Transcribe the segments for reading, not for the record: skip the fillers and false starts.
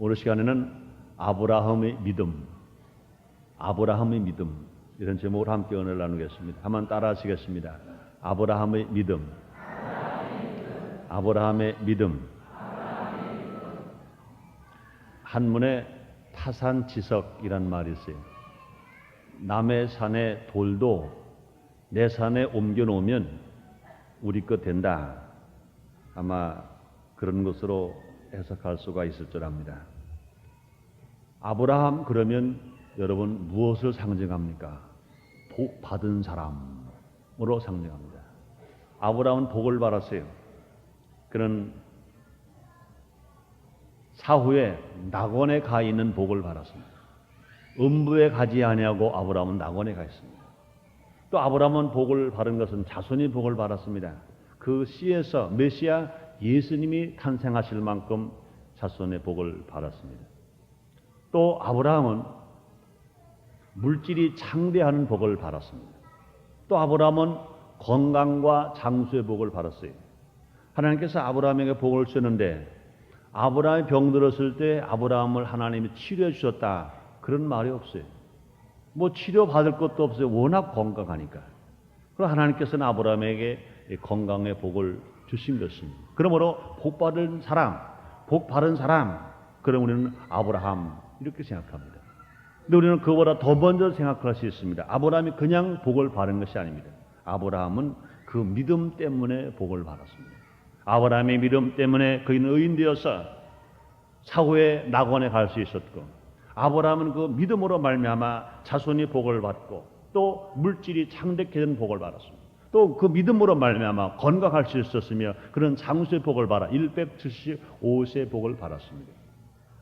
오늘 시간에는 아브라함의 믿음, 아브라함의 믿음 이런 제목으로 함께 은혜를 나누겠습니다. 한번 따라 하시겠습니다. 아브라함의 믿음, 아브라함의 믿음. 한문에 타산지석이란 말이 있어요. 남의 산에 돌도 내 산에 옮겨놓으면 우리 것 된다. 아마 그런 것으로 해석할 수가 있을 줄 압니다. 아브라함 그러면 여러분 무엇을 상징합니까? 복 받은 사람으로 상징합니다. 아브라함은 복을 받았어요. 그는 사후에 낙원에 가 있는 복을 받았습니다. 음부에 가지 아니하고 아브라함은 낙원에 가 있습니다. 또 아브라함은 복을 받은 것은 자손이 복을 받았습니다. 그 씨에서 메시아 예수님이 탄생하실 만큼 자손의 복을 받았습니다. 또 아브라함은 물질이 창대하는 복을 받았습니다. 또 아브라함은 건강과 장수의 복을 받았어요. 하나님께서 아브라함에게 복을 주셨는데 아브라함이 병들었을 때 아브라함을 하나님이 치료해 주셨다. 그런 말이 없어요. 뭐 치료받을 것도 없어요. 워낙 건강하니까. 그럼 하나님께서는 아브라함에게 건강의 복을 주신 것입니다. 그러므로 복 받은 사람, 그럼 우리는 아브라함 이렇게 생각합니다. 근데 우리는 그보다 더 먼저 생각할 수 있습니다. 아브라함이 그냥 복을 받은 것이 아닙니다. 아브라함은 그 믿음 때문에 복을 받았습니다. 아브라함의 믿음 때문에 그는 의인 되어서 사후에 낙원에 갈 수 있었고, 아브라함은 그 믿음으로 말미암아 자손이 복을 받고 또 물질이 창대해진 복을 받았습니다. 또 그 믿음으로 말미암아 건강할 수 있었으며 그런 장수의 복을 받아 175세의 복을 받았습니다.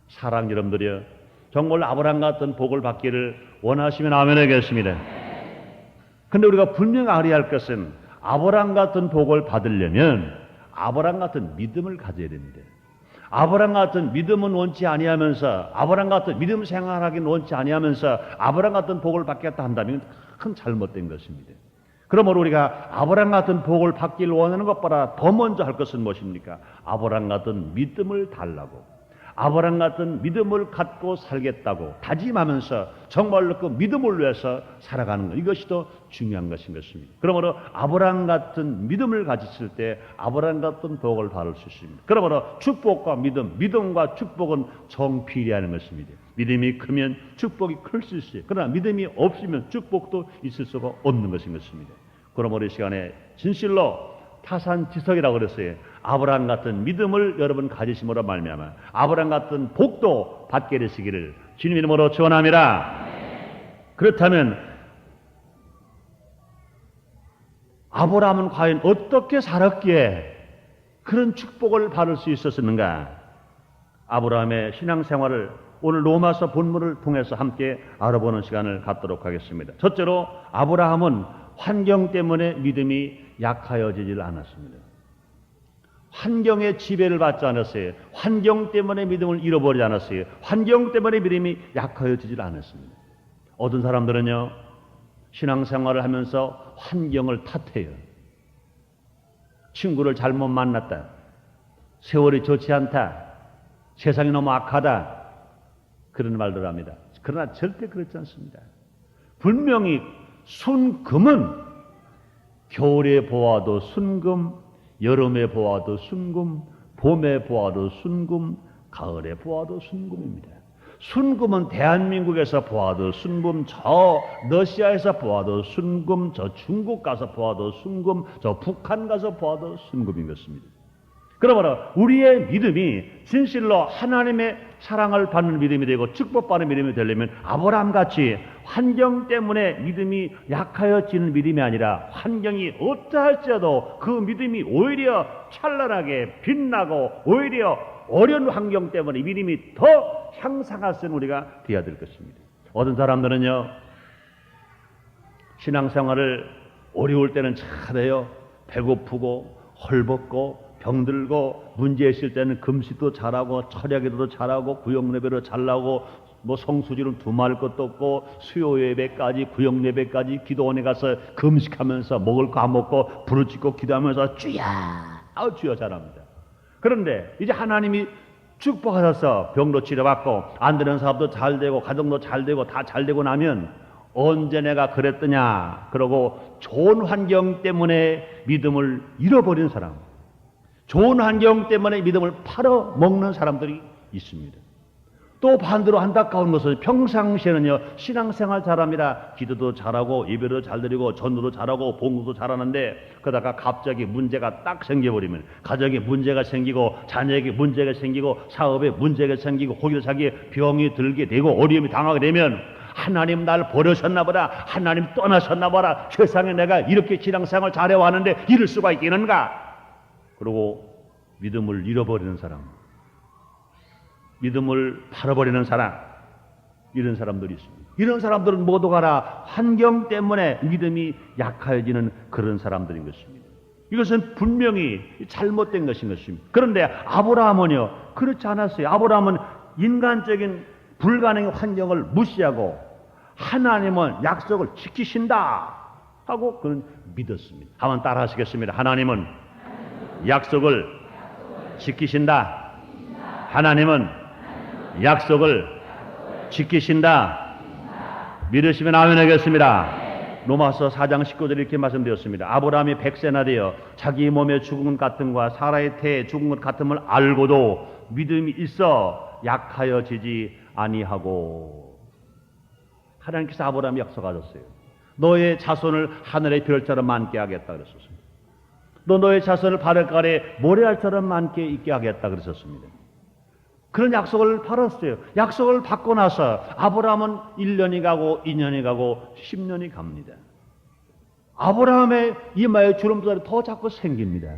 사랑 여러분들이여, 정말 아브라함 같은 복을 받기를 원하시면 아멘 하겠습니다. 근데 우리가 분명히 알아야 할 것은 아브라함 같은 복을 받으려면 아브라함 같은 믿음을 가져야 됩니다. 아브라함 같은 믿음은 원치 아니하면서, 아브라함 같은 믿음 생활하기는 원치 아니하면서 아브라함 같은 복을 받겠다 한다면 큰 잘못된 것입니다. 그러므로 우리가 아브라함 같은 복을 받기를 원하는 것보다 더 먼저 할 것은 무엇입니까? 아브라함 같은 믿음을 달라고, 아브라함 같은 믿음을 갖고 살겠다고 다짐하면서 정말로 그 믿음을 위해서 살아가는 것, 이것이 더 중요한 것인 것입니다. 그러므로 아브라함 같은 믿음을 가졌을 때 아브라함 같은 복을 받을 수 있습니다. 그러므로 축복과 믿음과 축복은 정필이하는 것입니다. 믿음이 크면 축복이 클 수 있어요. 그러나 믿음이 없으면 축복도 있을 수가 없는 것인 것입니다. 그러므로 이 시간에 진실로 타산지석이라고 그랬어요. 아브라함 같은 믿음을 여러분 가지심으로 말미암아 아브라함 같은 복도 받게 되시기를 주님 이름으로 축원합니다. 그렇다면 아브라함은 과연 어떻게 살았기에 그런 축복을 받을 수 있었는가? 아브라함의 신앙생활을 오늘 로마서 본문을 통해서 함께 알아보는 시간을 갖도록 하겠습니다. 첫째로 아브라함은 환경 때문에 믿음이 약하여지질 않았습니다. 환경의 지배를 받지 않았어요. 환경 때문에 믿음을 잃어버리지 않았어요. 환경 때문에 믿음이 약하여지질 않았습니다. 어떤 사람들은요, 신앙생활을 하면서 환경을 탓해요. 친구를 잘못 만났다, 세월이 좋지 않다, 세상이 너무 악하다, 그런 말들을 합니다. 그러나 절대 그렇지 않습니다. 분명히 순금은 겨울에 보아도 순금, 여름에 보아도 순금, 봄에 보아도 순금, 가을에 보아도 순금입니다. 순금은 대한민국에서 보아도 순금, 저 러시아에서 보아도 순금, 저 중국 가서 보아도 순금, 저 북한 가서 보아도 순금인 것입니다. 그러므로 우리의 믿음이 진실로 하나님의 사랑을 받는 믿음이 되고 축복받는 믿음이 되려면 아브라함같이 환경 때문에 믿음이 약하여지는 믿음이 아니라 환경이 어떠할지라도 그 믿음이 오히려 찬란하게 빛나고 오히려 어려운 환경 때문에 믿음이 더 향상할 수 있는 우리가 되어야 될 것입니다. 어떤 사람들은요, 신앙생활을 어려울 때는 잘해요. 배고프고 헐벗고 병들고 문제 있을 때는 금식도 잘하고 철야기도도 잘하고 구역예배도 잘하고 뭐 성수지는 두말할 것도 없고 수요예배까지 구역예배까지 기도원에 가서 금식하면서 먹을 거 안 먹고 부르짖고 기도하면서 주야 주여 잘합니다. 그런데 이제 하나님이 축복하셔서 병도 치료받고 안 되는 사업도 잘 되고 가정도 잘 되고 다 잘 되고 나면 언제 내가 그랬더냐 그러고 좋은 환경 때문에 믿음을 잃어버린 사람, 좋은 환경 때문에 믿음을 팔아먹는 사람들이 있습니다. 또 반대로 안타까운 것은 평상시에는요 신앙생활 잘합니다. 기도도 잘하고 예배도 잘 드리고 전도도 잘하고 봉사도 잘하는데 그러다가 갑자기 문제가 딱 생겨버리면 가정에 문제가 생기고 자녀에게 문제가 생기고 사업에 문제가 생기고 거기서 자기의 병이 들게 되고 어려움이 당하게 되면 하나님 날 버리셨나 보다, 하나님 떠나셨나 보다, 세상에 내가 이렇게 신앙생활 잘해왔는데 이럴 수가 있겠는가, 그리고 믿음을 잃어버리는 사람, 믿음을 팔아버리는 사람, 이런 사람들이 있습니다. 이런 사람들은 모두가 다 환경 때문에 믿음이 약해지는 그런 사람들인 것입니다. 이것은 분명히 잘못된 것인 것입니다. 그런데 아브라함은요 그렇지 않았어요. 아브라함은 인간적인 불가능의 환경을 무시하고 하나님은 약속을 지키신다 하고 그는 믿었습니다. 한번 따라 하시겠습니다. 하나님은 약속을 지키신다. 하나님은 약속을 지키신다. 믿으시면 아멘 하겠습니다. 로마서 4장 19절에 이렇게 말씀드렸습니다. 아브라함이 100세나 되어 자기 몸의 죽은 것 같음과 사라의 태에 죽은 것 같음을 알고도 믿음이 있어 약하여지지 아니하고. 하나님께서 아브라함이 약속하셨어요. 너의 자손을 하늘의 별처럼 많게 하겠다 그랬었습니다. 너의 자손을 바닷가에 모래알처럼 많게 있게 하겠다 그랬었습니다. 그런 약속을 받았어요. 약속을 받고 나서 아브라함은 1년이 가고 2년이 가고 10년이 갑니다. 아브라함의 이마에 주름살이 더 자꾸 생깁니다.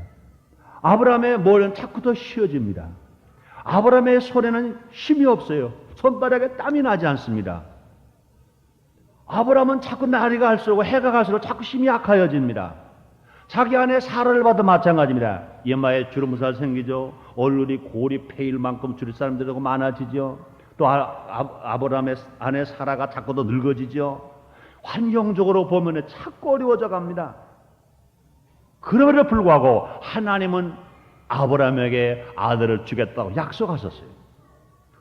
아브라함의 머리는 자꾸 더 쉬어집니다. 아브라함의 손에는 힘이 없어요. 손바닥에 땀이 나지 않습니다. 아브라함은 자꾸 날이 갈수록 해가 갈수록 자꾸 힘이 약하여집니다. 자기 안에 사라를 봐도 마찬가지입니다. 이마에 주름살 생기죠. 얼굴이 골이 패일 만큼 줄일 사람들이 많아지죠. 또 아브라함의 아내 사라가 자꾸 더 늙어지죠. 환경적으로 보면 자꾸 어려워져 갑니다. 그럼에도 불구하고 하나님은 아브라함에게 아들을 주겠다고 약속하셨어요.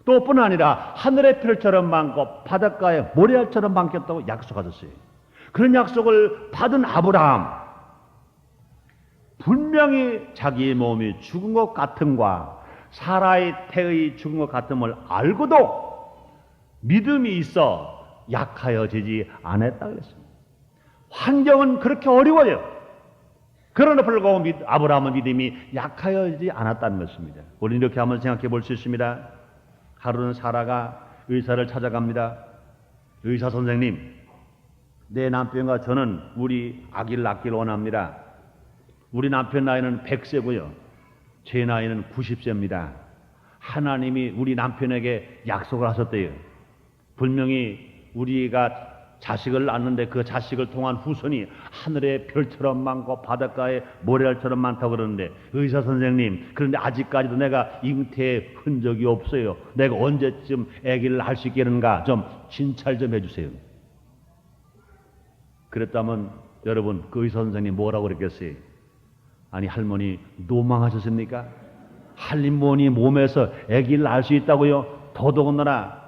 또 뿐 아니라 하늘의 별처럼 많고 바닷가에 모래알처럼 많겠다고 약속하셨어요. 그런 약속을 받은 아브라함, 분명히 자기의 몸이 죽은 것 같음과 사라의 태의 죽은 것 같음을 알고도 믿음이 있어 약하여지지 않았다 그랬습니다. 환경은 그렇게 어려워요. 그러나 불구하고 아브라함은 믿음이 약하여지지 않았다는 것입니다. 우리는 이렇게 한번 생각해 볼 수 있습니다. 하루는 사라가 의사를 찾아갑니다. 의사 선생님, 내 남편과 저는 우리 아기를 낳기를 원합니다. 우리 남편 나이는 100세고요. 제 나이는 90세입니다. 하나님이 우리 남편에게 약속을 하셨대요. 분명히 우리가 자식을 낳는데 그 자식을 통한 후손이 하늘의 별처럼 많고 바닷가에 모래알처럼 많다고 그러는데, 의사 선생님, 그런데 아직까지도 내가 잉태의 흔적이 없어요. 내가 언제쯤 아기를 낳을 수 있겠는가? 좀 진찰 좀 해주세요. 그랬다면 여러분, 그 의사 선생님 뭐라고 그랬겠어요? 아니, 할머니 노망하셨습니까? 할머니 몸에서 아기를 낳을 수 있다고요? 더더군다나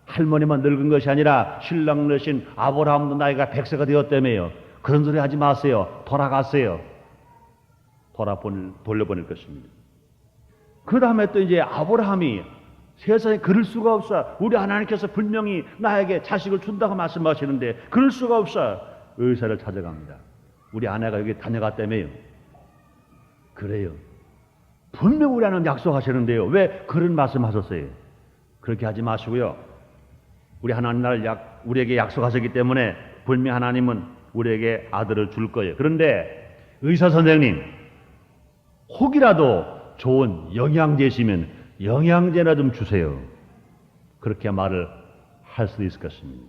할머니만 늙은 것이 아니라 신랑 되신 아브라함도 나이가 100세가 되었다며요. 그런 소리 하지 마세요. 돌아가세요. 돌려보낼 것입니다. 그 다음에 또 이제 아브라함이 세상에 그럴 수가 없어. 우리 하나님께서 분명히 나에게 자식을 준다고 말씀하시는데 그럴 수가 없어. 의사를 찾아갑니다. 우리 아내가 여기 다녀갔다며요. 그래요. 분명 우리 하나님 약속하시는데요. 왜 그런 말씀하셨어요? 그렇게 하지 마시고요. 우리 하나님 우리에게 약속하셨기 때문에 분명 하나님은 우리에게 아들을 줄 거예요. 그런데 의사 선생님, 혹이라도 좋은 영양제 있으면 영양제나 좀 주세요. 그렇게 말을 할 수도 있을 것입니다.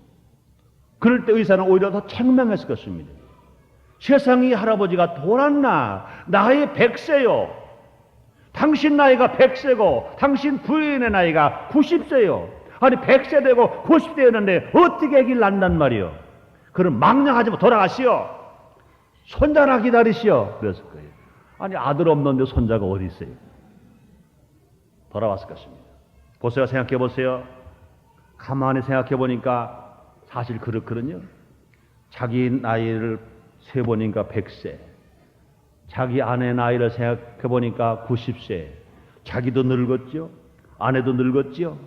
그럴 때 의사는 오히려 더 책망했을 것입니다. 세상이 할아버지가 돌았나? 나이 100세요. 당신 나이가 100세고 당신 부인의 나이가 90세요. 아니 100세 되고 90세였는데 어떻게 아기를 낳는단 말이요? 그럼 망령하지 마, 돌아가시오. 손자나 기다리시오. 그랬을 거예요. 아니 아들 없는데 손자가 어디 있어요? 돌아왔을 것입니다. 보세요. 생각해 보세요. 가만히 생각해 보니까 사실 그렇거든요. 자기 나이를 세보니까 100세, 자기 아내 나이를 생각해 보니까 90세, 자기도 늙었죠? 아내도 늙었죠?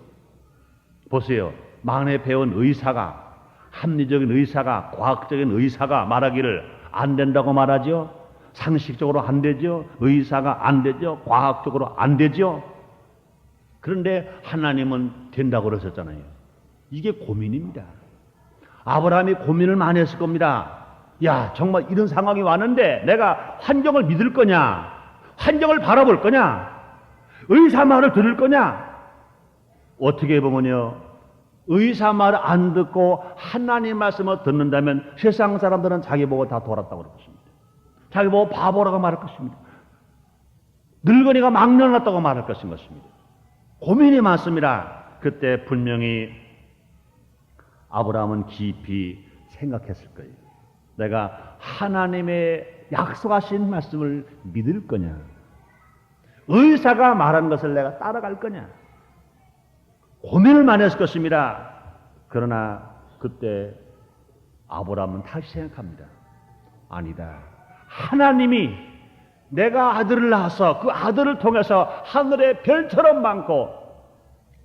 보세요. 만에 배운 의사가, 합리적인 의사가, 과학적인 의사가 말하기를 안 된다고 말하죠? 상식적으로 안 되죠? 의사가 안 되죠? 과학적으로 안 되죠? 그런데 하나님은 된다고 그러셨잖아요. 이게 고민입니다. 아브라함이 고민을 많이 했을 겁니다. 야, 정말 이런 상황이 왔는데 내가 환경을 믿을 거냐? 환경을 바라볼 거냐? 의사 말을 들을 거냐? 어떻게 보면요, 의사 말을 안 듣고 하나님 말씀을 듣는다면 세상 사람들은 자기 보고 다 돌았다고 그럴 것입니다. 자기 보고 바보라고 말할 것입니다. 늙은이가 망령났다고 말할 것입니다. 고민이 많습니다. 그때 분명히 아브라함은 깊이 생각했을 거예요. 내가 하나님의 약속하신 말씀을 믿을 거냐? 의사가 말한 것을 내가 따라갈 거냐? 고민을 많이 했을 것입니다. 그러나 그때 아브라함은 다시 생각합니다. 아니다. 하나님이 내가 아들을 낳아서 그 아들을 통해서 하늘의 별처럼 많고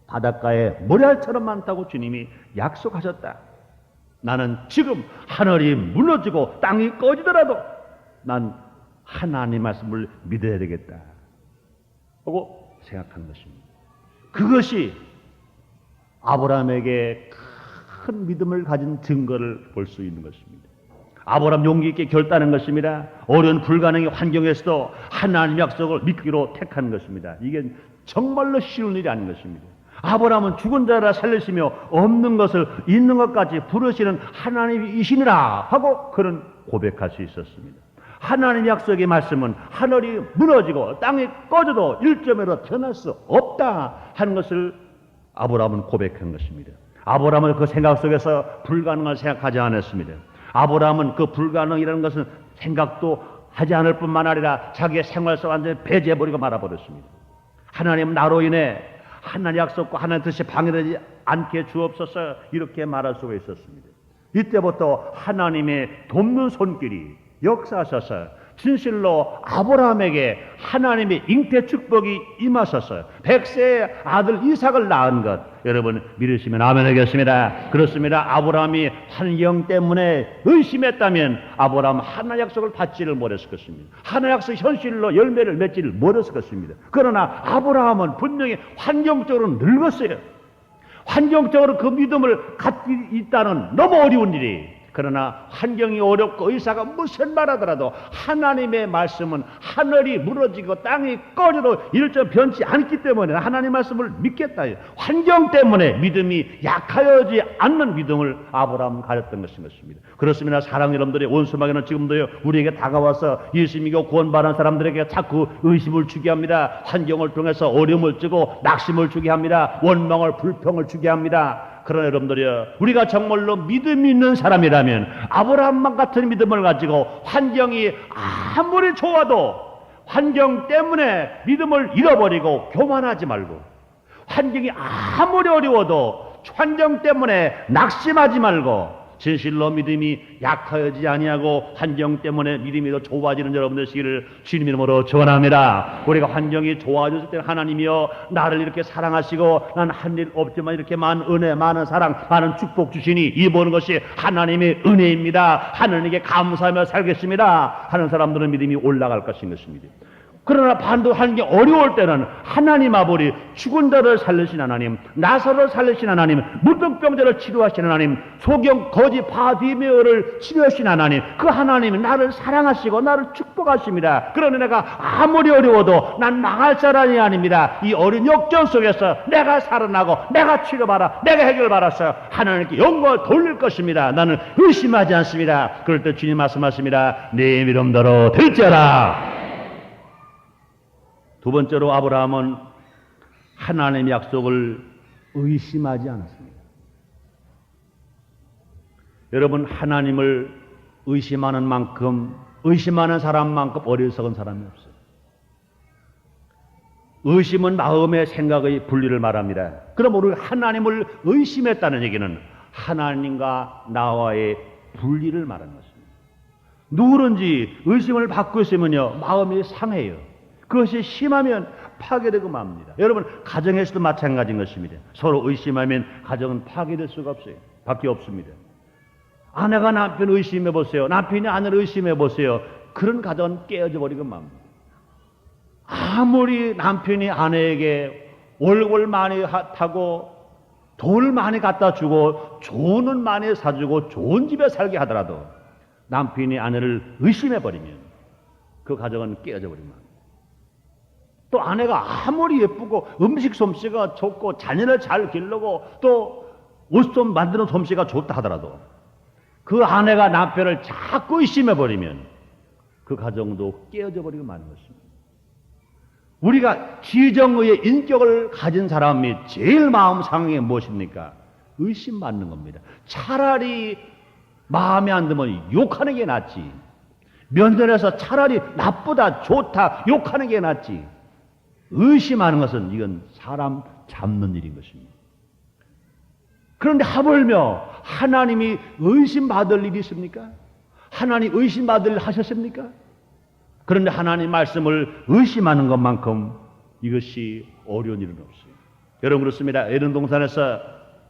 바닷가에 모래알처럼 많다고 주님이 약속하셨다. 나는 지금 하늘이 무너지고 땅이 꺼지더라도 난 하나님 말씀을 믿어야 되겠다 하고 생각한 것입니다. 그것이 아브라함에게 큰 믿음을 가진 증거를 볼 수 있는 것입니다. 아브라함 용기 있게 결단한 것입니다. 어려운 불가능의 환경에서도 하나님의 약속을 믿기로 택한 것입니다. 이게 정말로 쉬운 일이 아닌 것입니다. 아브라함은 죽은 자라 살리시며 없는 것을 있는 것까지 부르시는 하나님이시니라 하고 그는 고백할 수 있었습니다. 하나님의 약속의 말씀은 하늘이 무너지고 땅이 꺼져도 1점으로 변할 수 없다 하는 것을 아브라함은 고백한 것입니다. 아브라함은 그 생각 속에서 불가능을 생각하지 않았습니다. 아브라함은 그 불가능이라는 것은 생각도 하지 않을 뿐만 아니라 자기의 생활 속 완전히 배제해버리고 말아버렸습니다. 하나님 나로 인해 하나님 약속과 하나님 뜻이 방해되지 않게 주옵소서 이렇게 말할 수가 있었습니다. 이때부터 하나님의 돕는 손길이 역사하셔서 진실로 아브라함에게 하나님의 잉태 축복이 임하셔서 100세의 아들 이삭을 낳은 것 여러분 믿으시면 아멘 하겠습니다. 그렇습니다. 아브라함이 환경 때문에 의심했다면 아브라함 하나님 약속을 받지를 못했을 것입니다. 하나님 약속 현실로 열매를 맺지를 못했을 것입니다. 그러나 아브라함은 분명히 환경적으로 늙었어요. 환경적으로 그 믿음을 갖고 있다는 너무 어려운 일이. 그러나 환경이 어렵고 의사가 무슨 말하더라도 하나님의 말씀은 하늘이 무너지고 땅이 꺼져도 일점 변치 않기 때문에 하나님 말씀을 믿겠다. 환경 때문에 믿음이 약하여지 않는 믿음을 아브라함은 가졌던 것입니다. 그렇습니다. 사랑하는 여러분들의 원수마귀는 지금도요 우리에게 다가와서 예수 믿고 구원받은 사람들에게 자꾸 의심을 주게 합니다. 환경을 통해서 어려움을 주고 낙심을 주게 합니다. 원망을 불평을 주게 합니다. 그러나 여러분들이요 우리가 정말로 믿음이 있는 사람이라면 아브라함만 같은 믿음을 가지고 환경이 아무리 좋아도 환경 때문에 믿음을 잃어버리고 교만하지 말고 환경이 아무리 어려워도 환경 때문에 낙심하지 말고 진실로 믿음이 약하여지지 아니하고 환경 때문에 믿음이 더 좋아지는 여러분들 되시기를 주님 이름으로 축원합니다. 우리가 환경이 좋아졌을 때 하나님이여 나를 이렇게 사랑하시고 난 한 일 없지만 이렇게 많은 은혜 많은 사랑 많은 축복 주시니 이 보는 것이 하나님의 은혜입니다. 하나님께 감사하며 살겠습니다 하는 사람들은 믿음이 올라갈 것인 것입니다. 그러나 반도 환경이 어려울 때는 하나님 아버지 죽은 자를 살리신 하나님 나사로를 살리신 하나님 무병자를 치료하신 하나님 소경 거지 바디메어를 치료하신 하나님 그 하나님이 나를 사랑하시고 나를 축복하십니다. 그러나 내가 아무리 어려워도 난 망할 사람이 아닙니다. 이 어린 역전 속에서 내가 살아나고 내가 치료받아 내가 해결받아서 하나님께 영광을 돌릴 것입니다. 나는 의심하지 않습니다. 그럴 때 주님 말씀하십니다. 네 믿음대로 될지어다. 두 번째로 아브라함은 하나님의 약속을 의심하지 않았습니다. 여러분 하나님을 의심하는 만큼 의심하는 사람만큼 어리석은 사람이 없어요. 의심은 마음의 생각의 분리를 말합니다. 그럼 우리가 하나님을 의심했다는 얘기는 하나님과 나와의 분리를 말하는 것입니다. 누구든지 의심을 받고 있으면요, 마음이 상해요. 그것이 심하면 파괴되고 맙니다. 여러분, 가정에서도 마찬가지인 것입니다. 서로 의심하면 가정은 파괴될 수가 없어요. 밖에 없습니다. 아내가 남편을 의심해 보세요. 남편이 아내를 의심해 보세요. 그런 가정은 깨어져 버리고 맙니다. 아무리 남편이 아내에게 월급을 많이 타고 돈을 많이 갖다 주고 좋은 옷 많이 사주고 좋은 집에 살게 하더라도 남편이 아내를 의심해 버리면 그 가정은 깨어져 버립니다. 또 아내가 아무리 예쁘고 음식 솜씨가 좋고 자녀를 잘 기르고 또 옷 좀 만드는 솜씨가 좋다 하더라도 그 아내가 남편을 자꾸 의심해 버리면 그 가정도 깨어져 버리고 마는 것입니다. 우리가 지정의의 인격을 가진 사람이 제일 마음 상황이 무엇입니까? 의심받는 겁니다. 차라리 마음에 안 들면 욕하는 게 낫지. 면전에서 차라리 나쁘다, 좋다, 욕하는 게 낫지. 의심하는 것은 이건 사람 잡는 일인 것입니다. 그런데 하물며 하나님이 의심받을 일이 있습니까? 하나님 의심받을 일 하셨습니까? 그런데 하나님 말씀을 의심하는 것만큼 이것이 어려운 일은 없어요. 여러분 그렇습니다. 에덴 동산에서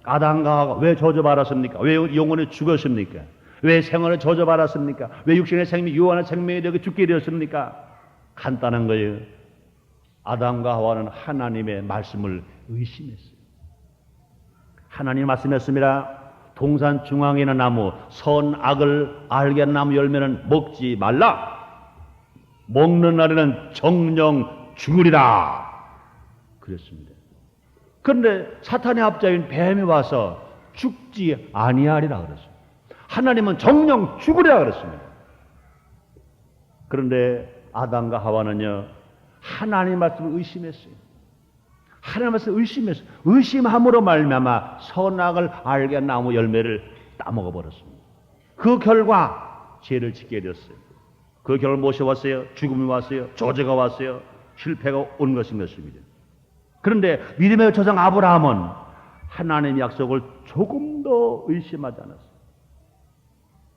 아담과 하와가 왜 저주받았습니까? 왜 영혼이 죽었습니까? 왜 생원을 저주받았습니까? 왜 육신의 생명이 유한한 생명이 되고 죽게 되었습니까? 간단한 거예요. 아담과 하와는 하나님의 말씀을 의심했어요. 하나님 말씀했습니다. 동산 중앙에 있는 나무 선악을 알게 하는 나무 열매는 먹지 말라. 먹는 날에는 정령 죽으리라 그랬습니다. 그런데 사탄의 합자인 뱀이 와서 죽지 아니하리라 그랬어요. 하나님은 정령 죽으리라 그랬습니다. 그런데 아담과 하와는요, 하나님 말씀을 의심했어요. 하나님 말씀을 의심했어요. 의심함으로 말미암아 선악을 알게 한 나무 열매를 따먹어 버렸습니다. 그 결과 죄를 짓게 되었어요. 그 결과 무엇이 왔어요? 죽음이 왔어요. 저주가 왔어요. 실패가 온 것인 것입니다. 그런데 믿음의 조상 아브라함은 하나님의 약속을 조금 더 의심하지 않았어요.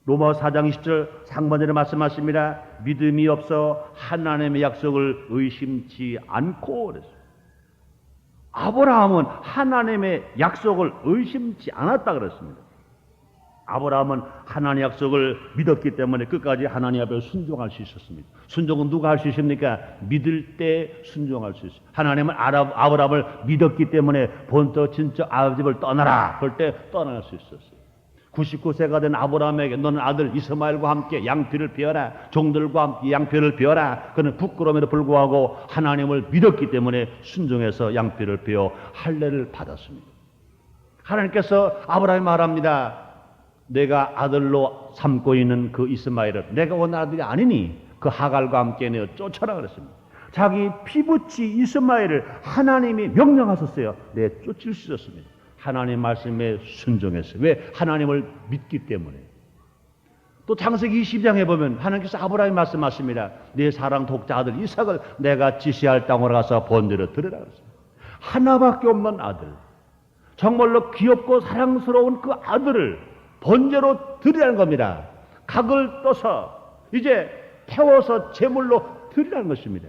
로마서 4장 20절 상반절에 말씀하십니다. 믿음이 없어 하나님의 약속을 의심치 않고 그랬어요. 아브라함은 하나님의 약속을 의심치 않았다 그랬습니다. 아브라함은 하나님의 약속을 믿었기 때문에 끝까지 하나님 앞에 순종할 수 있었습니다. 순종은 누가 할 수 있습니까? 믿을 때 순종할 수 있어요. 하나님은 아브라함을 믿었기 때문에 본토 친척 아버집을 떠나라 그럴 때 떠날 수 있었어요. 99세가 된 아브라함에게 너는 아들 이스마엘과 함께 양피를 베어라. 종들과 함께 양피를 베어라. 그는 부끄러움에도 불구하고 하나님을 믿었기 때문에 순종해서 양피를 베어 할례를 받았습니다. 하나님께서 아브라함이 말합니다. 내가 아들로 삼고 있는 그 이스마엘을 내가 원하는 아들이 아니니 그 하갈과 함께 내어 쫓아라 그랬습니다. 자기 피부치 이스마엘을 하나님이 명령하셨어요. 내 쫓을 수 있었습니다. 하나님 말씀에 순종했어요. 왜? 하나님을 믿기 때문에. 또 창세기 20장에 보면 하나님께서 아브라함이 말씀하십니다. 내 사랑 독자 아들 이삭을 내가 지시할 땅으로 가서 본대로 들으라 그랬습니다. 하나밖에 없는 아들, 정말로 귀엽고 사랑스러운 그 아들을 번제로 드리라는 겁니다. 각을 떠서 이제 태워서 제물로 드리라는 것입니다.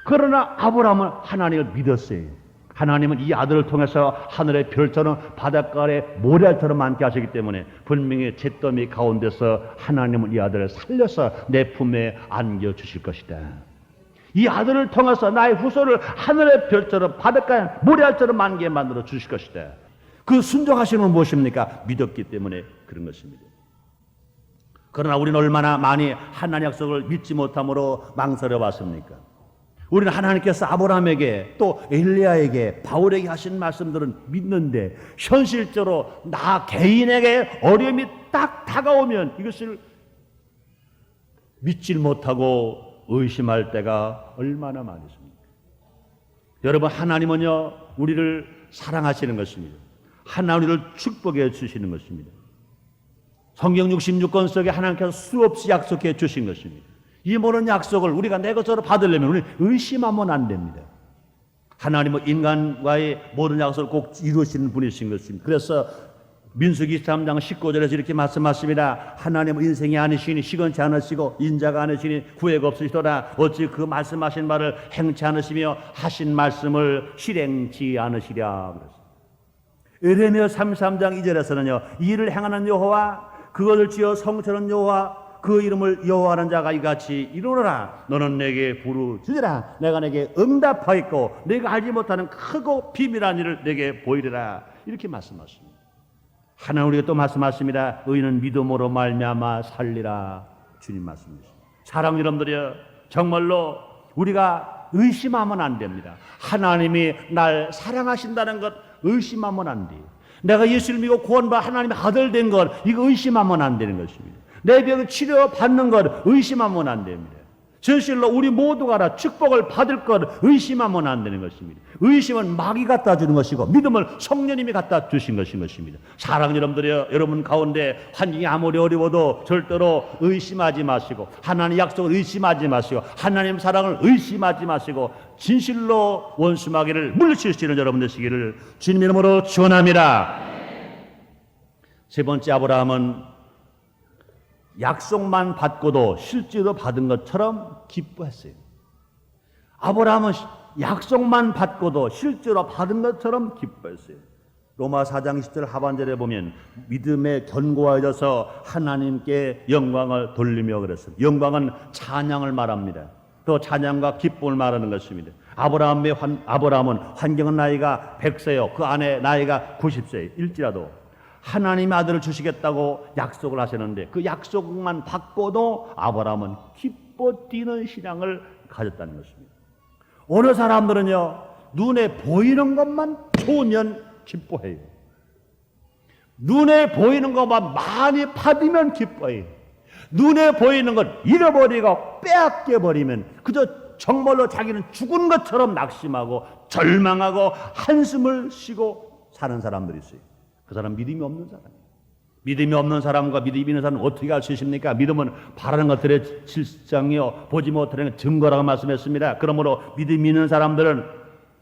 그러나 아브라함은 하나님을 믿었어요. 하나님은 이 아들을 통해서 하늘의 별처럼 바닷가 아래 모래알처럼 많게 하시기 때문에 분명히 잿더미 가운데서 하나님은 이 아들을 살려서 내 품에 안겨주실 것이다. 이 아들을 통해서 나의 후손을 하늘의 별처럼 바닷가에 모래알처럼 많게 만들어 주실 것이다. 그 순종하시는 건 무엇입니까? 믿었기 때문에 그런 것입니다. 그러나 우리는 얼마나 많이 하나님의 약속을 믿지 못함으로 망설여 왔습니까? 우리는 하나님께서 아브라함에게 또 엘리야에게 바울에게 하신 말씀들은 믿는데 현실적으로 나 개인에게 어려움이 딱 다가오면 이것을 믿질 못하고 의심할 때가 얼마나 많이 있습니까? 여러분, 하나님은요 우리를 사랑하시는 것입니다. 하나님 우리를 축복해 주시는 것입니다. 성경 66권 속에 하나님께서 수없이 약속해 주신 것입니다. 이 모든 약속을 우리가 내 것으로 받으려면 우리는 의심하면 안 됩니다. 하나님은 인간과의 모든 약속을 꼭 이루시는 분이신 것입니다. 그래서 민수기 3장 19절에서 이렇게 말씀하십니다. 하나님은 인생이 아니시니 시건치 않으시고 인자가 아니시니 구애가 없으시더라. 어찌 그 말씀하신 말을 행치 않으시며 하신 말씀을 실행치 않으시랴. 에레미야 33장 2절에서는요. 이 일을 행하는 여호와 그것을 지어 성취하는 여호와 그 이름을 여호와하는 자가 이같이 이루노라. 너는 내게 부르짖으라. 내가 내게 응답하겠고 내가 알지 못하는 크고 비밀한 일을 내게 보이리라. 이렇게 말씀하십니다. 하나님 우리가 또 말씀하십니다. 의인은 믿음으로 말미암아 살리라. 주님 말씀이십니다. 사랑 여러분들이여, 정말로 우리가 의심하면 안 됩니다. 하나님이 날 사랑하신다는 것 의심하면 안 돼요. 내가 예수를 믿고 구원받아 하나님의 아들 된 것 이거 의심하면 안 되는 것입니다. 내 병을 치료받는 것 의심하면 안 됩니다. 진실로 우리 모두가 다 축복을 받을 것 의심하면 안 되는 것입니다. 의심은 마귀 갖다 주는 것이고 믿음은 성령님이 갖다 주신 것입니다. 사랑 여러분들이여, 여러분 가운데 환경이 아무리 어려워도 절대로 의심하지 마시고 하나님 약속을 의심하지 마시고 하나님 사랑을 의심하지 마시고 진실로 원수 마귀를 물리칠 수 있는 여러분 되시기를 주님 이름으로 축원합니다. 세 번째, 아브라함은 약속만 받고도 실제로 받은 것처럼 기뻐했어요. 아브라함은 약속만 받고도 실제로 받은 것처럼 기뻐했어요. 로마 4장 20절 하반절에 보면 믿음에 견고하여져서 하나님께 영광을 돌리며 그랬어요. 영광은 찬양을 말합니다. 또 찬양과 기쁨을 말하는 것입니다. 아브라함은 환경은 나이가 100세요. 그 안에 나이가 90세일지라도 하나님의 아들을 주시겠다고 약속을 하셨는데 그 약속만 받고도 아브라함은 기뻐 뛰는 신앙을 가졌다는 것입니다. 어느 사람들은요, 눈에 보이는 것만 좋으면 기뻐해요. 눈에 보이는 것만 많이 받으면 기뻐해요. 눈에 보이는 것 잃어버리고 빼앗겨버리면 그저 정말로 자기는 죽은 것처럼 낙심하고 절망하고 한숨을 쉬고 사는 사람들이 있어요. 그 사람 믿음이 없는 사람이에요. 믿음이 없는 사람과 믿음이 있는 사람은 어떻게 알 수 있습니까? 믿음은 바라는 것들의 실상이요 보지 못하는 증거라고 말씀했습니다. 그러므로 믿음이 있는 사람들은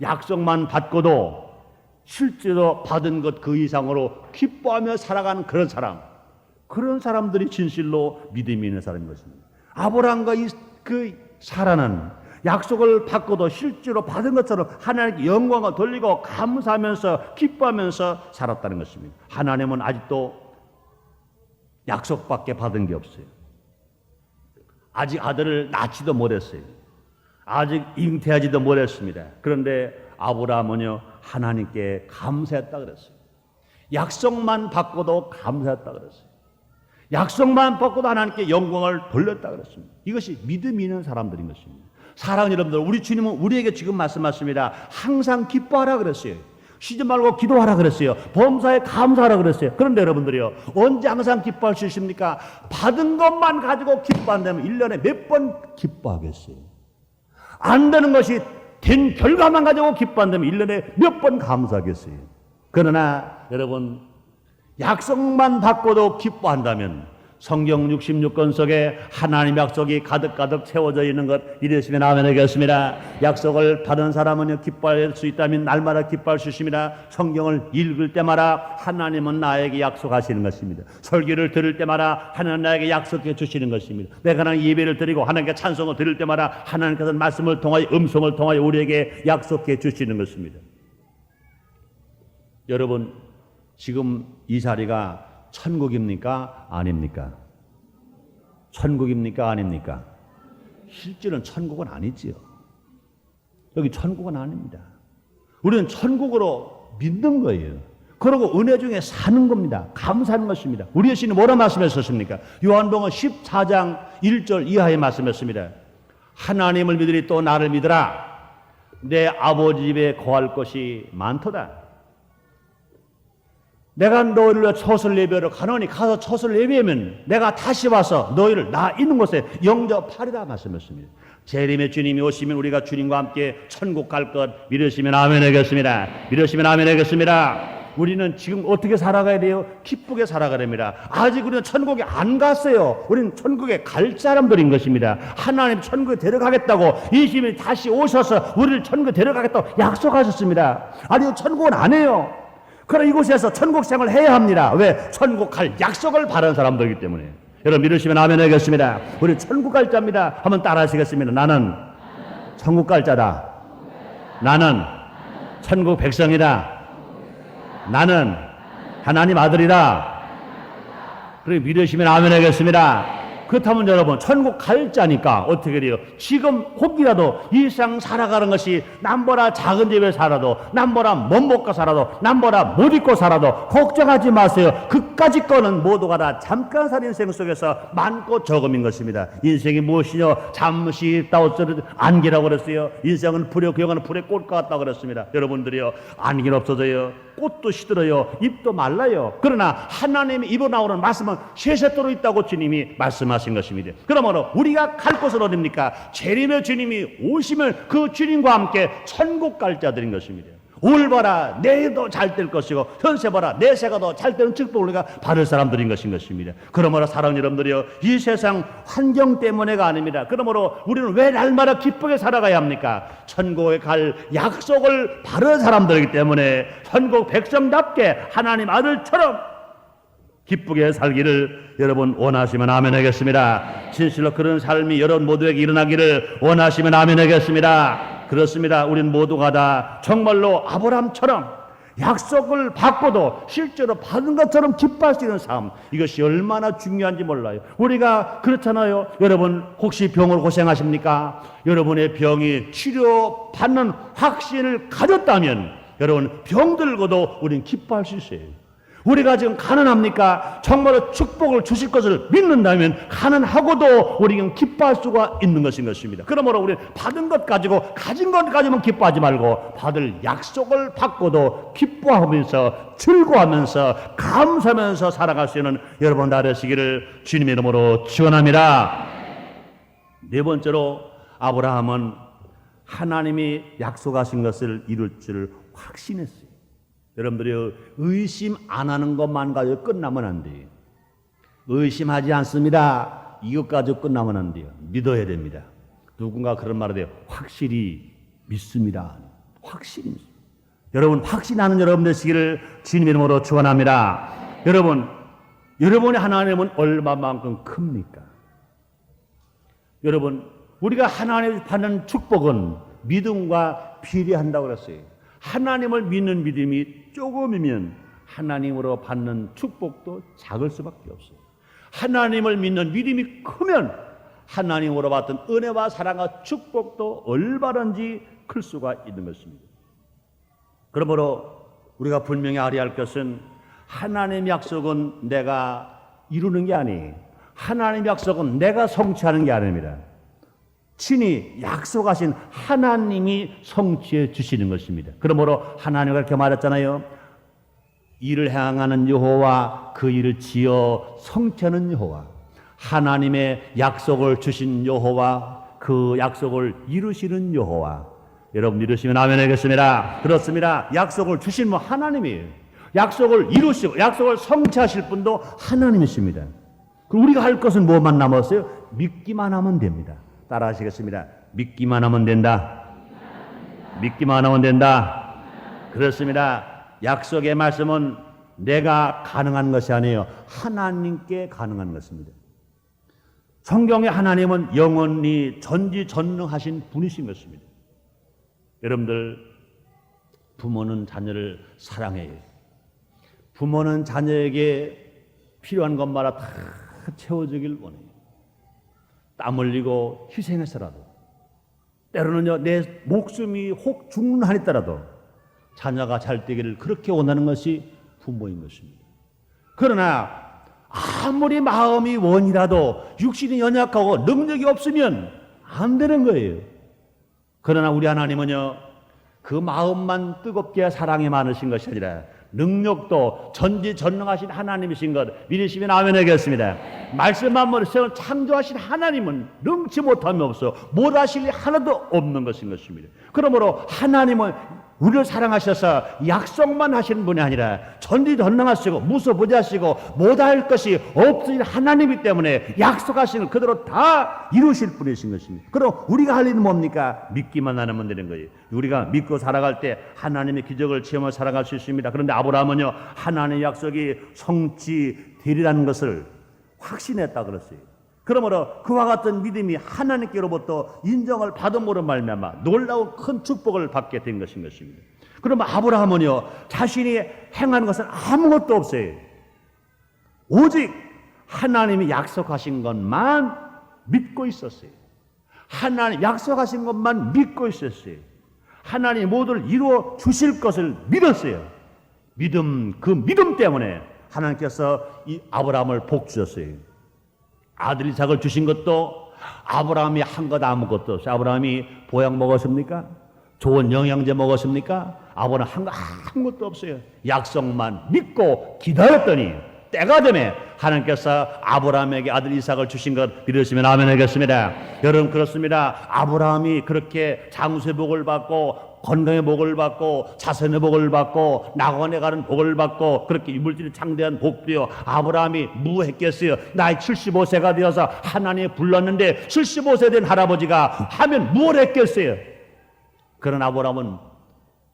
약속만 받고도 실제로 받은 것 그 이상으로 기뻐하며 살아가는 그런 사람들이 진실로 믿음이 있는 사람인 것입니다. 아브라함과 그 사라는 약속을 받고도 실제로 받은 것처럼 하나님께 영광을 돌리고 감사하면서 기뻐하면서 살았다는 것입니다. 하나님은 아직도 약속밖에 받은 게 없어요. 아직 아들을 낳지도 못했어요. 아직 잉태하지도 못했습니다. 그런데 아브라함은요, 하나님께 감사했다 그랬어요. 약속만 받고도 감사했다 그랬어요. 약속만 받고도 하나님께 영광을 돌렸다 그랬습니다. 이것이 믿음이 있는 사람들인 것입니다. 사랑하는 여러분들, 우리 주님은 우리에게 지금 말씀하십니다. 항상 기뻐하라 그랬어요. 쉬지 말고 기도하라 그랬어요. 범사에 감사하라 그랬어요. 그런데 여러분들이요, 언제 항상 기뻐할 수 있습니까? 받은 것만 가지고 기뻐한다면 1년에 몇 번 기뻐하겠어요? 안 되는 것이 된 결과만 가지고 기뻐한다면 1년에 몇 번 감사하겠어요? 그러나 여러분, 약속만 받고도 기뻐한다면 성경 66권 속에 하나님의 약속이 가득가득 채워져 있는 것 이랬으면 아멘 하겠습니다. 약속을 받은 사람은 기뻐할 수 있다면 날마다 기뻐할 수 있습니다. 성경을 읽을 때마다 하나님은 나에게 약속하시는 것입니다. 설교를 들을 때마다 하나님 나에게 약속해 주시는 것입니다. 내가 하나님 예배를 드리고 하나님께 찬송을 드릴 때마다 하나님께서 말씀을 통하여 음성을 통하여 우리에게 약속해 주시는 것입니다. 여러분, 지금 이 자리가 천국입니까? 아닙니까? 천국입니까? 아닙니까? 실제로는 천국은 아니지요. 여기 천국은 아닙니다. 우리는 천국으로 믿는 거예요. 그러고 은혜 중에 사는 겁니다. 감사하는 것입니다. 우리 예수님이 뭐라 말씀하셨습니까? 요한복음 14장 1절 이하에 말씀했습니다. 하나님을 믿으리 또 나를 믿으라. 내 아버지 집에 거할 것이 많도다. 내가 너희를 위해 처소를 예비하러 가노니 가서 처소를 예비하면 내가 다시 와서 너희를 나 있는 곳에 영접하리라 말씀했습니다. 재림의 주님이 오시면 우리가 주님과 함께 천국 갈 것 믿으시면 아멘 하겠습니다. 믿으시면 아멘 하겠습니다. 우리는 지금 어떻게 살아가야 돼요? 기쁘게 살아가야 됩니다. 아직 우리는 천국에 안 갔어요. 우리는 천국에 갈 사람들인 것입니다. 하나님 천국에 데려가겠다고 예수님이 다시 오셔서 우리를 천국에 데려가겠다고 약속하셨습니다. 아니 천국은 안 해요. 그러나 이곳에서 천국 생활을 해야 합니다. 왜? 천국 갈 약속을 바라는 사람들이기 때문에. 여러분 믿으시면 아멘 하겠습니다. 우리 천국 갈 자입니다. 한번 따라 하시겠습니다. 나는 천국 갈 자다. 나는 천국 백성이다. 나는 하나님 아들이다. 그리고 믿으시면 아멘 하겠습니다. 그렇다면 여러분 천국 갈 자니까 어떻게 돼요? 지금 혹이라도 이 세상 살아가는 것이 남보라 작은 집에 살아도, 남보라 못 먹고 살아도, 남보라 못 입고 살아도 걱정하지 마세요. 그까지 거는 모두가 다 잠깐 살 인생 속에서 많고 적음인 것입니다. 인생이 무엇이냐? 잠시 있다 어쩌는 안개라고 그랬어요. 인생은 불에 기어가는 불의 꽃과 같다고 그랬습니다. 여러분들이요, 안개는 없어져요. 꽃도 시들어요. 잎도 말라요. 그러나 하나님이 입어 나오는 말씀은 세세토록 있다고 주님이 말씀하신 것입니다. 그러므로 우리가 갈 곳은 어딥니까? 재림의 주님이 오시면 그 주님과 함께 천국 갈 자들인 것입니다. 올 봐라 내도 잘 될 것이고 현세 봐라 내세가 더 잘 되는 축복을 우리가 받을 사람들인 것입니다. 그러므로 사랑하는 여러분들이요, 이 세상 환경 때문에가 아닙니다. 그러므로 우리는 왜 날마다 기쁘게 살아가야 합니까? 천국에 갈 약속을 바른 사람들이기 때문에 천국 백성답게 하나님 아들처럼 기쁘게 살기를 여러분 원하시면 아멘 하겠습니다. 진실로 그런 삶이 여러분 모두에게 일어나기를 원하시면 아멘 하겠습니다. 그렇습니다. 우린 모두가 다 정말로 아브라함처럼 약속을 받고도 실제로 받은 것처럼 기뻐할 수 있는 삶, 이것이 얼마나 중요한지 몰라요. 우리가 그렇잖아요. 여러분 혹시 병으로 고생하십니까? 여러분의 병이 치료받는 확신을 가졌다면 여러분 병들고도 우리는 기뻐할 수 있어요. 우리가 지금 가난합니까? 정말로 축복을 주실 것을 믿는다면 가난하고도 우리는 기뻐할 수가 있는 것인 것입니다. 그러므로 우리 받은 것 가지고 가진 것 가지면 기뻐하지 말고 받을 약속을 받고도 기뻐하면서 즐거워하면서 감사하면서 살아갈 수 있는 여러분 다 되시기를 주님의 이름으로 축원합니다. 네 번째로 아브라함은 하나님이 약속하신 것을 이룰 줄 확신했어요. 여러분들이 의심 안 하는 것만 가지고 끝나면 안 돼요. 의심하지 않습니다. 이것 가지고 끝나면 안 돼요. 믿어야 됩니다. 누군가 그런 말을 해요. 확실히 믿습니다. 확실히 믿습니다. 여러분 확신하는 여러분 되시기를 주님의 이름으로 축원합니다. 여러분의 하나님은 얼마만큼 큽니까? 여러분 우리가 하나님을 받는 축복은 믿음과 비례한다고 그랬어요. 하나님을 믿는 믿음이 조금이면 하나님으로 받는 축복도 작을 수밖에 없어요. 하나님을 믿는 믿음이 크면 하나님으로 받은 은혜와 사랑과 축복도 얼마든지 클 수가 있는 것입니다. 그러므로 우리가 분명히 알아야 할 것은 하나님의 약속은 내가 이루는 게 아니에요. 하나님의 약속은 내가 성취하는 게 아닙니다. 친히 약속하신 하나님이 성취해 주시는 것입니다. 그러므로 하나님이 그렇게 말했잖아요. 이를 향하는 여호와 그 일을 지어 성취하는 여호와, 하나님의 약속을 주신 여호와 그 약속을 이루시는 여호와. 여러분 이루시면 아멘 하겠습니다. 그렇습니다. 약속을 주신 분 하나님이에요. 약속을 이루시고 약속을 성취하실 분도 하나님이십니다. 그럼 우리가 할 것은 뭐만 남았어요? 믿기만 하면 됩니다. 따라 하시겠습니다. 믿기만 하면 된다. 믿기만 하면 된다. 그렇습니다. 약속의 말씀은 내가 가능한 것이 아니에요. 하나님께 가능한 것입니다. 성경의 하나님은 영원히 전지전능하신 분이신 것입니다. 여러분들 부모는 자녀를 사랑해요. 부모는 자녀에게 필요한 것마다 다 채워주길 원해요. 땀 흘리고 희생해서라도, 때로는요 내 목숨이 혹 죽는 한이 있더라도 자녀가 잘 되기를 그렇게 원하는 것이 부모인 것입니다. 그러나 아무리 마음이 원이라도 육신이 연약하고 능력이 없으면 안 되는 거예요. 그러나 우리 하나님은요 그 마음만 뜨겁게 사랑이 많으신 것이 아니라 능력도 전지전능하신 하나님이신 것 믿으시면 아멘 하겠습니다. 말씀만 모르세요. 창조하신 하나님은 능치 못함이 없어 못하실 일 하나도 없는 것인 것입니다. 그러므로 하나님은 우리를 사랑하셔서 약속만 하시는 분이 아니라 전지전능하시고 무소부지하시고 못할 것이 없으신 하나님이기 때문에 약속하시는 그대로 다 이루실 분이신 것입니다. 그럼 우리가 할 일은 뭡니까? 믿기만 하면 되는 거예요. 우리가 믿고 살아갈 때 하나님의 기적을 체험하며 살아갈 수 있습니다. 그런데 아브라함은요, 하나님의 약속이 성취되리라는 것을 확신했다 그랬어요. 그러므로 그와 같은 믿음이 하나님께로부터 인정을 받음으로 말미암아 놀라운 큰 축복을 받게 된 것인 것입니다. 그러면 아브라함은요, 자신이 행한 것은 아무것도 없어요. 오직 하나님이 약속하신 것만 믿고 있었어요. 하나님 약속하신 것만 믿고 있었어요. 하나님이 모두를 이루어 주실 것을 믿었어요. 믿음, 그 믿음 때문에 하나님께서 이 아브라함을 복 주셨어요. 아들 이삭을 주신 것도 아브라함이 한 것 아무것도 없어요. 아브라함이 보약 먹었습니까? 좋은 영양제 먹었습니까? 아브라함 한 거 아무것도 없어요. 약속만 믿고 기다렸더니 때가 되면 하나님께서 아브라함에게 아들 이삭을 주신 것 믿으시면 아멘 하겠습니다. 여러분, 그렇습니다. 아브라함이 그렇게 장수의 복을 받고 건강의 복을 받고 자손의 복을 받고 낙원에 가는 복을 받고 그렇게 물질이 창대한 복도요, 아브라함이 무했겠어요? 나이 75세가 되어서 하나님이 불렀는데 75세 된 할아버지가 하면 뭘 했겠어요? 그런 아브라함은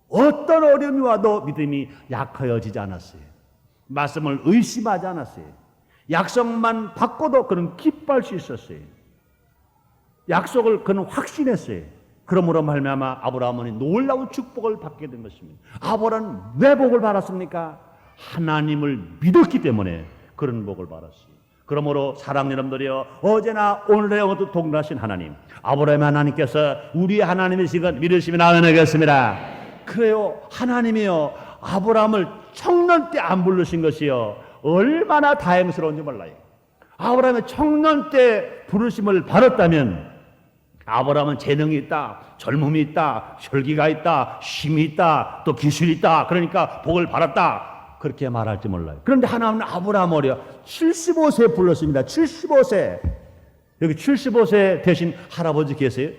어떤 어려움이 와도 믿음이 약하여지지 않았어요. 말씀을 의심하지 않았어요. 약속만 받고도 그는 기뻐할 수 있었어요. 약속을 그는 확신했어요. 그러므로 말미암아 아브라함은 놀라운 축복을 받게 된 것입니다. 아브라함은 왜 복을 받았습니까? 하나님을 믿었기 때문에 그런 복을 받았어요. 그러므로 사랑하는 여러분들이여, 어제나 오늘의 영원토록 동일하신 하나님, 아브라함의 하나님께서 우리의 하나님이신 것 믿으시면 아멘 하겠습니다. 그래요, 하나님이요, 아브라함을 청년 때 안 부르신 것이요, 얼마나 다행스러운지 몰라요. 아브라함의 청년 때 부르심을 받았다면 아브라함은 재능이 있다, 젊음이 있다, 혈기가 있다, 힘이 있다, 또 기술이 있다, 그러니까 복을 받았다, 그렇게 말할지 몰라요. 그런데 하나님은 아브라함 어려 75세에 불렀습니다. 75세. 여기 75세 되신 할아버지 계세요?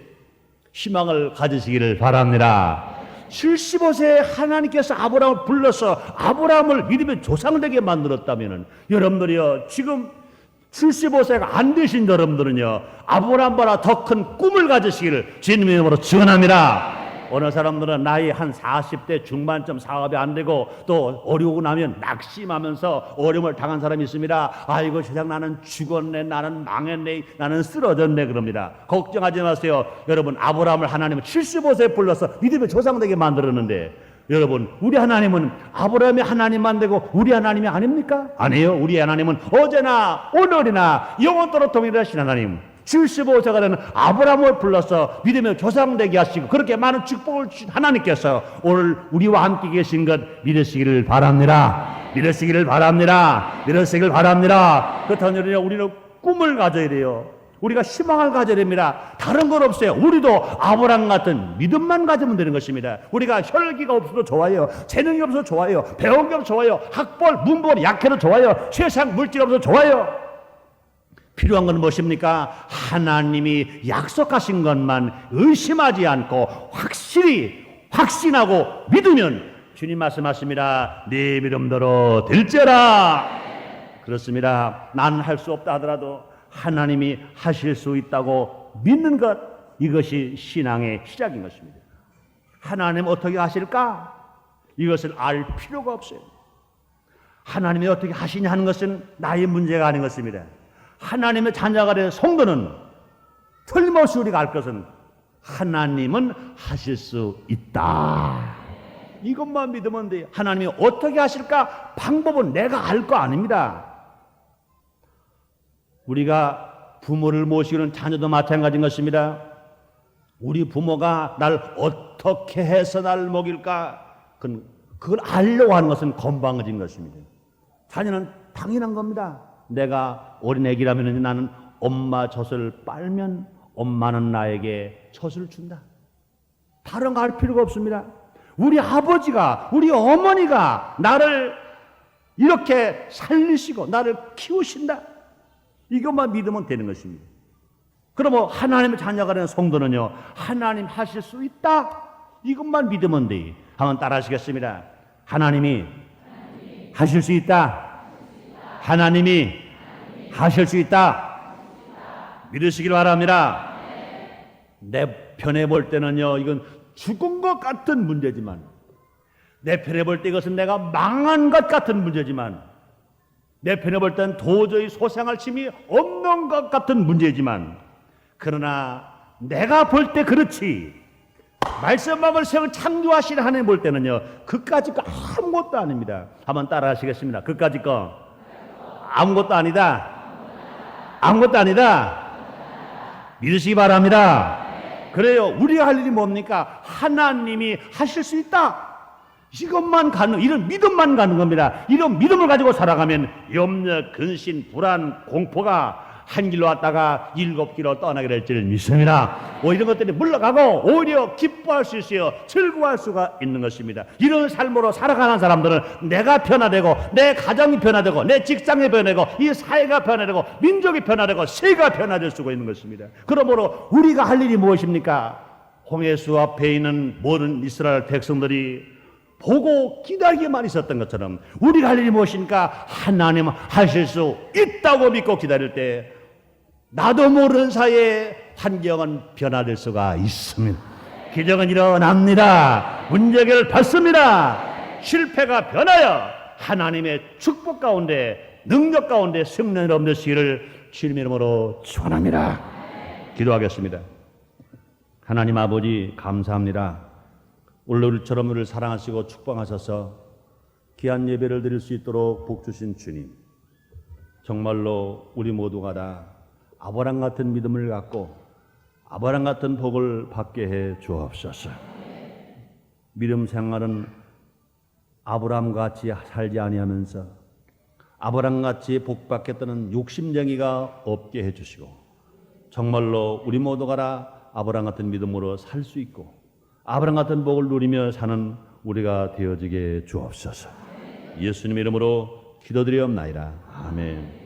희망을 가지시기를 바랍니다. 75세에 하나님께서 아브라함을 불러서 아브라함을 믿음의 조상되게 만들었다면, 여러분들이요, 지금 75세가 안 되신 여러분들은요, 아브라함보다 더 큰 꿈을 가지시기를 주님의 이름으로 축원합니다. 어느 사람들은 나이 한 40대 중반쯤 사업이 안 되고 또 어려우고 나면 낙심하면서 어려움을 당한 사람이 있습니다. 아이고 세상, 나는 죽었네, 나는 망했네, 나는 쓰러졌네 그럽니다. 걱정하지 마세요. 여러분, 아브라함을 하나님은 75세에 불러서 믿음의 조상되게 만들었는데, 여러분, 우리 하나님은 아브라함의 하나님만 되고 우리 하나님이 아닙니까? 아니에요. 우리 하나님은 어제나 오늘이나 영원토록 동일하신 하나님, 75세가 되는 아브라함을 불러서 믿음의 조상되게 하시고 그렇게 많은 축복을 주신 하나님께서 오늘 우리와 함께 계신 것 믿으시기를 바랍니다. 믿으시기를 바랍니다. 믿으시기를 바랍니다. 그렇다면 우리는 꿈을 가져야 돼요. 우리가 희망을 가져야 됩니다. 다른 건 없어요. 우리도 아브라함 같은 믿음만 가지면 되는 것입니다. 우리가 혈기가 없어도 좋아요, 재능이 없어도 좋아요, 배운 게 없어도 좋아요, 학벌, 문벌이 약해도 좋아요, 세상 물질 없어도 좋아요. 필요한 건 무엇입니까? 하나님이 약속하신 것만 의심하지 않고 확실히 확신하고 믿으면 주님 말씀하십니다. 네 믿음대로 될지어라. 그렇습니다. 나는 할 수 없다 하더라도 하나님이 하실 수 있다고 믿는 것, 이것이 신앙의 시작인 것입니다. 하나님 어떻게 하실까? 이것을 알 필요가 없어요. 하나님이 어떻게 하시냐 하는 것은 나의 문제가 아닌 것입니다. 하나님의 자녀가 된 성도는 틀림없이 우리가 알 것은 하나님은 하실 수 있다. 이것만 믿으면 돼요. 하나님이 어떻게 하실까? 방법은 내가 알 거 아닙니다. 우리가 부모를 모시는 자녀도 마찬가지인 것입니다. 우리 부모가 날 어떻게 해서 날 먹일까? 그걸 알려고 하는 것은 건방진 것입니다. 자녀는 당연한 겁니다. 내가 어린애기라면 나는 엄마 젖을 빨면 엄마는 나에게 젖을 준다. 다른 거 할 필요가 없습니다. 우리 아버지가, 우리 어머니가 나를 이렇게 살리시고 나를 키우신다. 이것만 믿으면 되는 것입니다. 그러면 하나님의 자녀가 되는 성도는요, 하나님 하실 수 있다. 이것만 믿으면 돼. 한번 따라 하시겠습니다. 하나님이 하실 수 있다. 하나님이 하실 수 있다. 믿으시길 바랍니다. 내 편에 볼 때는요, 이건 죽은 것 같은 문제지만, 내 편에 볼 때 이것은 내가 망한 것 같은 문제지만, 내 편에 볼 때는 도저히 소생할 힘이 없는 것 같은 문제지만, 그러나 내가 볼 때 그렇지, 말씀하고 세상 창조하신 하나님 볼 때는요, 그까짓 거 아무것도 아닙니다. 한번 따라 하시겠습니다. 그까짓 거 아무것도 아니다. 아무것도 아니다. 믿으시기 바랍니다. 그래요. 우리가 할 일이 뭡니까? 하나님이 하실 수 있다. 이것만 가는, 이런 믿음만 가는 겁니다. 이런 믿음을 가지고 살아가면 염려, 근심, 불안, 공포가 한 길로 왔다가 7길로 떠나게 될 줄 믿습니다. 이런 것들이 물러가고 오히려 기뻐할 수 있어요. 즐거워할 수가 있는 것입니다. 이런 삶으로 살아가는 사람들은 내가 변화되고, 내 가정이 변화되고, 내 직장이 변화되고, 이 사회가 변화되고, 민족이 변화되고, 세계가 변화될 수가 있는 것입니다. 그러므로 우리가 할 일이 무엇입니까? 홍해수 앞에 있는 모든 이스라엘 백성들이 보고 기다리기만 있었던 것처럼 우리가 할 일이 무엇입니까? 하나님 하실 수 있다고 믿고 기다릴 때 나도 모르는 사이에 환경은 변화될 수가 있습니다. 기적은 일어납니다. 문제 해결을 받습니다. 실패가 변하여 하나님의 축복 가운데, 능력 가운데 승리를 얻으시기를 주님의 이름으로 축원합니다. 기도하겠습니다. 하나님 아버지, 감사합니다. 오늘 우리처럼 우리를 사랑하시고 축복하셔서 귀한 예배를 드릴 수 있도록 복 주신 주님, 정말로 우리 모두가 다 아브라함 같은 믿음을 갖고 아브라함 같은 복을 받게 해 주옵소서. 믿음 생활은 아브라함 같이 살지 아니하면서 아브라함 같이 복 받겠다는 욕심쟁이가 없게 해 주시고, 정말로 우리 모두가 다 아브라함 같은 믿음으로 살 수 있고 아브라함 같은 복을 누리며 사는 우리가 되어지게 주옵소서. 예수님 이름으로 기도드리옵나이다. 아멘.